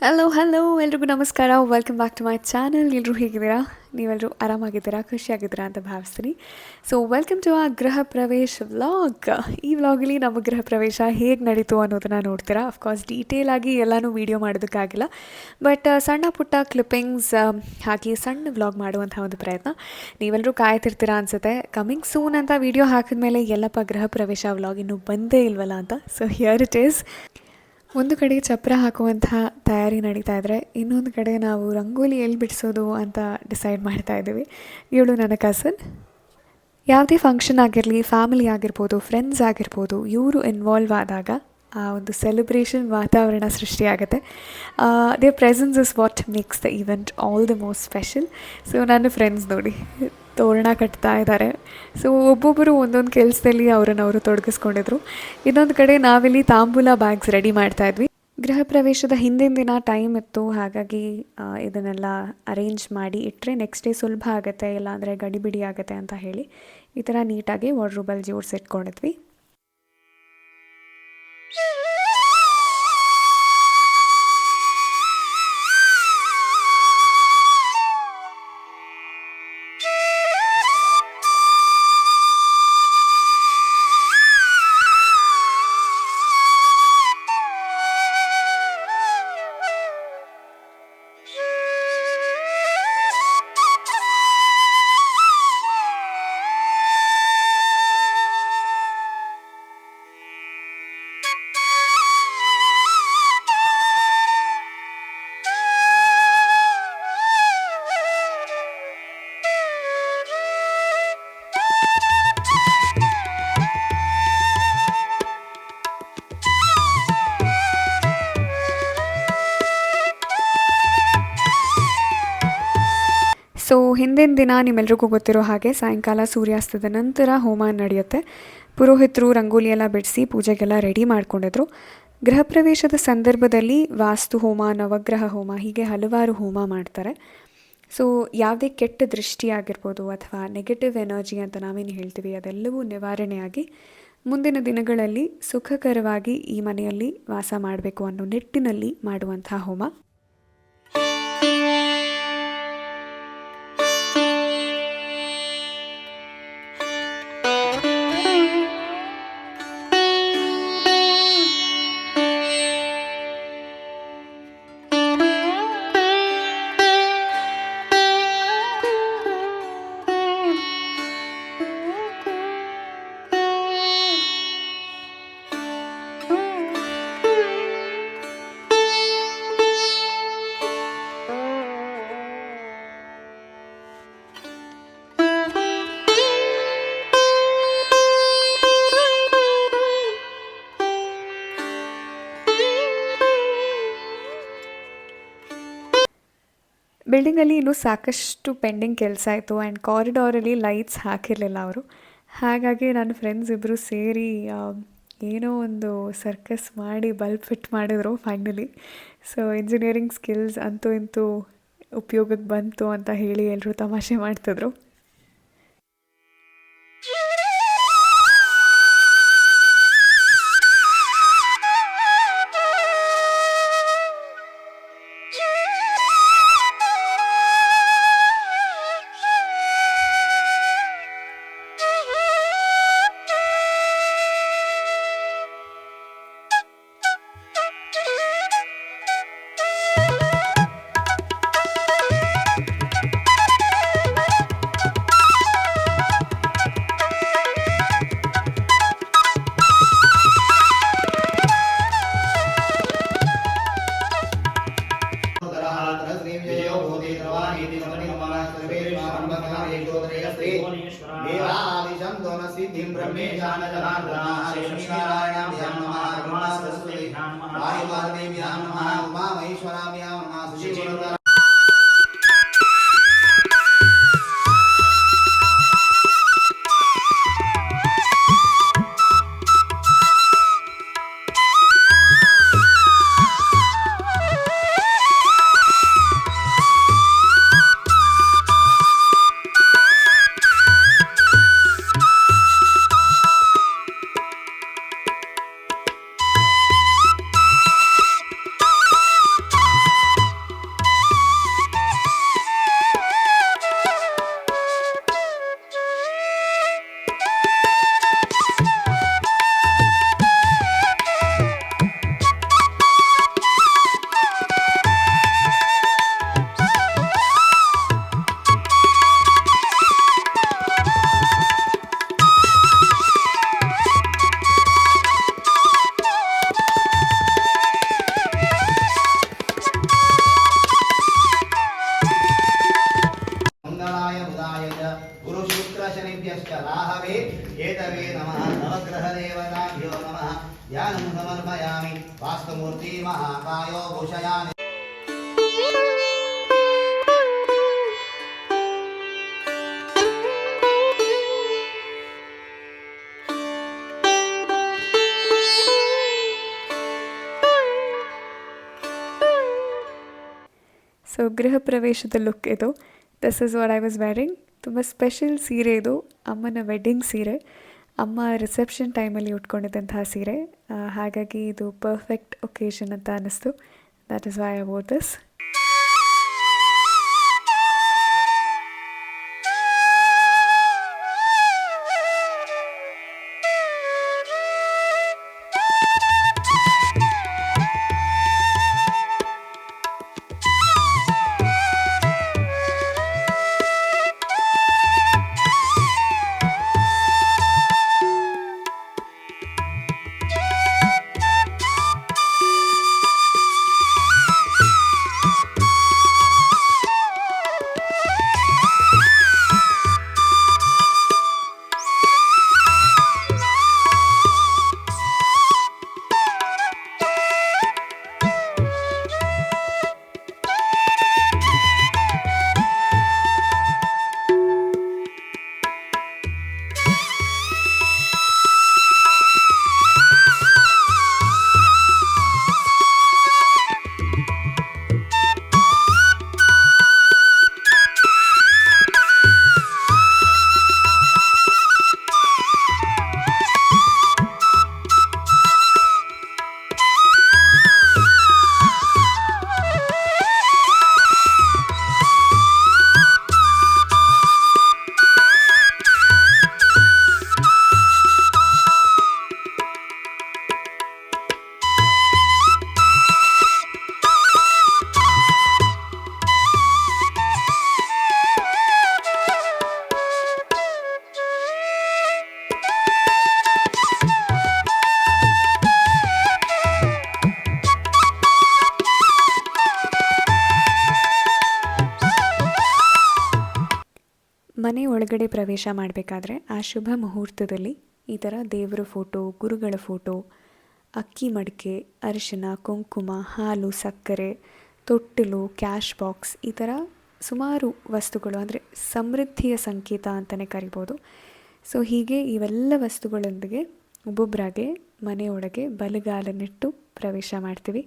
Hello hello ಎಲ್ರಿಗೂ ನಮಸ್ಕಾರ. Welcome back to my channel. ಎಲ್ಲರೂ ಹೇಗಿದ್ದೀರಾ? ನೀವೆಲ್ಲರೂ ಆರಾಮಾಗಿದ್ದೀರಾ, ಖುಷಿಯಾಗಿದ್ದೀರಾ ಅಂತ ಭಾವಿಸ್ತೀನಿ. ಸೊ ವೆಲ್ಕಮ್ ಟು ಆ ಗೃಹ ಪ್ರವೇಶ ವ್ಲಾಗ್. ಈ ವ್ಲಾಗಲ್ಲಿ ನಮ್ಮ ಗೃಹ ಪ್ರವೇಶ ಹೇಗೆ ನಡೀತು ಅನ್ನೋದನ್ನು ನೋಡ್ತೀರಾ. ಅಫ್ಕೋರ್ಸ್ ಡೀಟೇಲಾಗಿ ಎಲ್ಲನೂ ವೀಡಿಯೋ ಮಾಡೋದಕ್ಕಾಗಿಲ್ಲ, ಬಟ್ ಸಣ್ಣ ಪುಟ್ಟ ಕ್ಲಿಪ್ಪಿಂಗ್ಸ್ ಹಾಕಿ ಸಣ್ಣ ವ್ಲಾಗ್ ಮಾಡುವಂಥ ಒಂದು ಪ್ರಯತ್ನ. ನೀವೆಲ್ಲರೂ ಕಾಯ್ತಿರ್ತೀರಾ ಅನಿಸುತ್ತೆ, ಕಮಿಂಗ್ ಸೂನ್ ಅಂತ ವೀಡಿಯೋ ಹಾಕಿದ್ಮೇಲೆ ಎಲ್ಲಪ್ಪ ಗೃಹ ಪ್ರವೇಶ ವ್ಲಾಗ್ ಇನ್ನೂ ಬಂದೇ ಇಲ್ವಲ್ಲ ಅಂತ. So here it is. ಒಂದು ಕಡೆ ಚಪ್ಪರ ಹಾಕುವಂತಹ ತಯಾರಿ ನಡೀತಾ ಇದ್ದರೆ, ಇನ್ನೊಂದು ಕಡೆ ನಾವು ರಂಗೋಲಿ ಎಲ್ಲಿ ಬಿಡಿಸೋದು ಅಂತ ಡಿಸೈಡ್ ಮಾಡ್ತಾ ಇದ್ದೀವಿ. ಇವಳು ನನ್ನ ಕಸಿನ್. ಯಾವುದೇ ಫಂಕ್ಷನ್ ಆಗಿರಲಿ, ಫ್ಯಾಮಿಲಿ ಆಗಿರ್ಬೋದು, ಫ್ರೆಂಡ್ಸ್ ಆಗಿರ್ಬೋದು, ಇವರು ಇನ್ವಾಲ್ವ್ ಆದಾಗ ಆ ಒಂದು ಸೆಲೆಬ್ರೇಷನ್ ವಾತಾವರಣ ಸೃಷ್ಟಿಯಾಗುತ್ತೆ. Their presence is what makes the event all the most special. So ನನ್ನ ಫ್ರೆಂಡ್ಸ್ ನೋಡಿ ತೋರಣ ಕಟ್ತಾ ಇದ್ದಾರೆ. ಸೊ ಒಬ್ಬೊಬ್ಬರು ಒಂದೊಂದು ಕೆಲಸದಲ್ಲಿ ಅವರನ್ನು ತೊಡಗಿಸ್ಕೊಂಡಿದ್ರು. ಇನ್ನೊಂದು ಕಡೆ ನಾವಿಲ್ಲಿ ತಾಂಬೂಲ ಬ್ಯಾಗ್ಸ್ ರೆಡಿ ಮಾಡ್ತಾಯಿದ್ವಿ. ಗೃಹ ಪ್ರವೇಶದ ಹಿಂದಿನ ದಿನ ಟೈಮ್ ಇತ್ತು, ಹಾಗಾಗಿ ಇದನ್ನೆಲ್ಲ ಅರೇಂಜ್ ಮಾಡಿ ಇಟ್ಟರೆ ನೆಕ್ಸ್ಟ್ ಡೇ ಸುಲಭ ಆಗುತ್ತೆ, ಇಲ್ಲಾಂದರೆ ಗಡಿಬಿಡಿ ಆಗುತ್ತೆ ಅಂತ ಹೇಳಿ ಈ ಥರ ನೀಟಾಗಿ ವಾರ್ಡ್ರೋಬಲ್ಲಿ ಜೋಡಿಸಿಟ್ಕೊಂಡಿದ್ವಿ. ಸೊ ಹಿಂದಿನ ದಿನ ನಿಮ್ಮೆಲ್ರಿಗೂ ಗೊತ್ತಿರೋ ಹಾಗೆ ಸಾಯಂಕಾಲ ಸೂರ್ಯಾಸ್ತದ ನಂತರ ಹೋಮ ನಡೆಯುತ್ತೆ. ಪುರೋಹಿತರು ರಂಗೋಲಿ ಎಲ್ಲ ಬಿಡಿಸಿ ಪೂಜೆಗೆಲ್ಲ ರೆಡಿ ಮಾಡ್ಕೊಂಡಿದ್ರು. ಗೃಹ ಪ್ರವೇಶದ ಸಂದರ್ಭದಲ್ಲಿ ವಾಸ್ತು ಹೋಮ, ನವಗ್ರಹ ಹೋಮ, ಹೀಗೆ ಹಲವಾರು ಹೋಮ ಮಾಡ್ತಾರೆ. ಸೊ ಯಾವುದೇ ಕೆಟ್ಟ ದೃಷ್ಟಿ ಆಗಿರ್ಬೋದು ಅಥವಾ ನೆಗೆಟಿವ್ ಎನರ್ಜಿ ಅಂತ ನಾವೇನು ಹೇಳ್ತೀವಿ, ಅದೆಲ್ಲವೂ ನಿವಾರಣೆಯಾಗಿ ಮುಂದಿನ ದಿನಗಳಲ್ಲಿ ಸುಖಕರವಾಗಿ ಈ ಮನೆಯಲ್ಲಿ ವಾಸ ಮಾಡಬೇಕು ಅನ್ನೋ ನಿಟ್ಟಿನಲ್ಲಿ ಮಾಡುವಂಥ ಹೋಮ. ಬಿಲ್ಡಿಂಗಲ್ಲಿ ಇನ್ನೂ ಸಾಕಷ್ಟು ಪೆಂಡಿಂಗ್ ಕೆಲಸ ಇತ್ತು ಆ್ಯಂಡ್ ಕಾರಿಡಾರಲ್ಲಿ ಲೈಟ್ಸ್ ಹಾಕಿರಲಿಲ್ಲ ಅವರು. ಹಾಗಾಗಿ ನನ್ನ ಫ್ರೆಂಡ್ಸ್ ಇಬ್ಬರು ಸೇರಿ ಏನೋ ಒಂದು ಸರ್ಕಸ್ ಮಾಡಿ ಬಲ್ಬ್ ಫಿಟ್ ಮಾಡಿದ್ರು ಫೈನಲಿ. ಸೊ ಇಂಜಿನಿಯರಿಂಗ್ ಸ್ಕಿಲ್ಸ್ ಅಂತೂ ಇಂತೂ ಉಪಯೋಗಕ್ಕೆ ಬಂತು ಅಂತ ಹೇಳಿ ಎಲ್ಲರೂ ತಮಾಷೆ ಮಾಡ್ತಿದ್ರು. ಸೊ ಗೃಹ ಪ್ರವೇಶದ ಲುಕ್ ಇದು. This is what I was wearing. ತುಂಬ ಸ್ಪೆಷಲ್ ಸೀರೆ ಇದು, ಅಮ್ಮನ ವೆಡ್ಡಿಂಗ್ ಸೀರೆ. ಅಮ್ಮ ರಿಸೆಪ್ಷನ್ ಟೈಮಲ್ಲಿ ಉಟ್ಕೊಂಡಿದ್ದಂತಹ ಸೀರೆ. ಹಾಗಾಗಿ ಇದು ಪರ್ಫೆಕ್ಟ್ ಒಕೇಶನ್ ಅಂತ ಅನ್ನಿಸ್ತು. That is why I wore this. ಮನೆ ಒಳಗಡೆ ಪ್ರವೇಶ ಮಾಡಬೇಕಾದ್ರೆ ಆ ಶುಭ ಮುಹೂರ್ತದಲ್ಲಿ ಈ ಥರ ದೇವರ ಫೋಟೋ, ಗುರುಗಳ ಫೋಟೋ, ಅಕ್ಕಿ ಮಡಿಕೆ, ಅರಿಶಿನ, ಕುಂಕುಮ, ಹಾಲು, ಸಕ್ಕರೆ, ತೊಟ್ಟಿಲು, ಕ್ಯಾಶ್ ಬಾಕ್ಸ್, ಈ ಥರ ಸುಮಾರು ವಸ್ತುಗಳು, ಅಂದರೆ ಸಮೃದ್ಧಿಯ ಸಂಕೇತ ಅಂತಲೇ ಕರಿಬೋದು. ಸೊ ಹೀಗೆ ಇವೆಲ್ಲ ವಸ್ತುಗಳೊಂದಿಗೆ ಒಬ್ಬೊಬ್ಬರಾಗೆ ಮನೆಯೊಳಗೆ ಬಲಗಾಲನ್ನಿಟ್ಟು ಪ್ರವೇಶ ಮಾಡ್ತೀವಿ.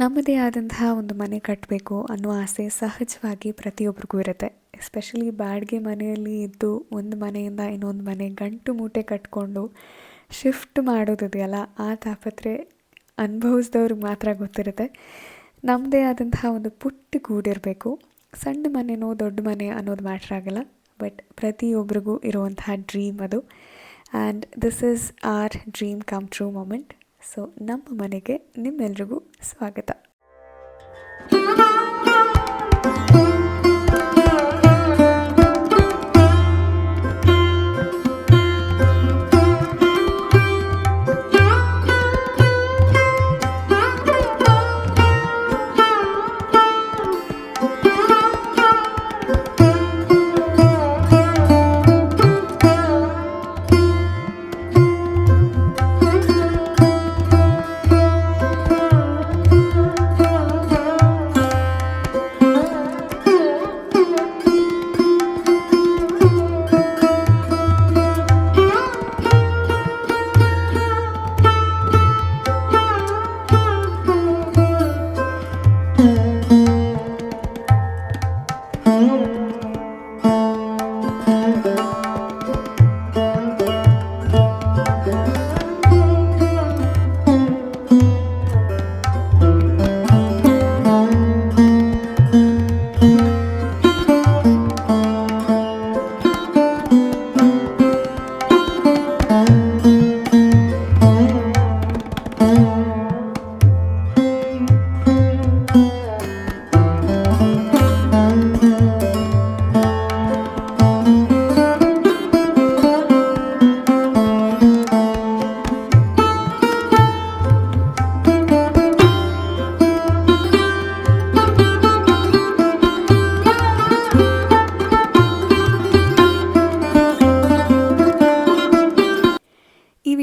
ನಮ್ಮದೇ ಆದಂತಹ ಒಂದು ಮನೆ ಕಟ್ಟಬೇಕು ಅನ್ನೋ ಆಸೆ ಸಹಜವಾಗಿ ಪ್ರತಿಯೊಬ್ಬರಿಗೂ ಇರುತ್ತೆ. ಎಸ್ಪೆಷಲಿ ಬಾಡಿಗೆ ಮನೆಯಲ್ಲಿ ಇದ್ದು ಒಂದು ಮನೆಯಿಂದ ಇನ್ನೊಂದು ಮನೆ ಗಂಟು ಮೂಟೆ ಕಟ್ಕೊಂಡು ಶಿಫ್ಟ್ ಮಾಡೋದಿದೆಯಲ್ಲ, ಆ ತಾಪತ್ರೆ ಅನುಭವಿಸಿದವ್ರಿಗೆ ಮಾತ್ರ ಗೊತ್ತಿರುತ್ತೆ. ನಮ್ಮದೇ ಆದಂತಹ ಒಂದು ಪುಟ್ಟ ಗೂಡಿರಬೇಕು. ಸಣ್ಣ ಮನೆನೋ ದೊಡ್ಡ ಮನೆ ಅನ್ನೋದು ಮ್ಯಾಟ್ರ್ ಆಗಲ್ಲ, ಬಟ್ ಪ್ರತಿಯೊಬ್ಬರಿಗೂ ಇರುವಂತಹ ಡ್ರೀಮ್ ಅದು. And this is our dream come true moment. So ನಮ್ಮ ಮನೆಗೆ ನಿಮ್ಮೆಲ್ರಿಗೂ ಸ್ವಾಗತ.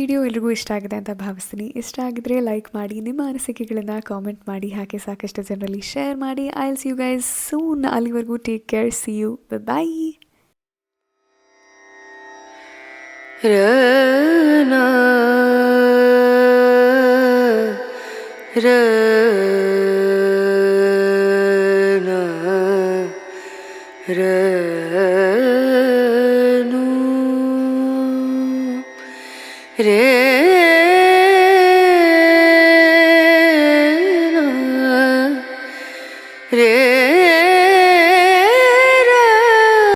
ವಿಡಿಯೋ ಎಲ್ರಿಗೂ ಇಷ್ಟ ಆಗಿದೆ ಅಂತ ಭಾವಿಸ್ತೀನಿ. ಇಷ್ಟ ಆಗಿದ್ರೆ ಲೈಕ್ ಮಾಡಿ, ನಿಮ್ಮ ಅನಿಸಿಕೆಗಳನ್ನು ಕಾಮೆಂಟ್ ಮಾಡಿ, ಹಾಗೆ ಸಾಕಷ್ಟು ಜನರಲ್ಲಿ ಶೇರ್ ಮಾಡಿ. I will see you guys soon. ಅಲ್ಲಿವರೆಗೂ take care. See you. Bye. ರನಾ ರನಾ ರನು ರೇ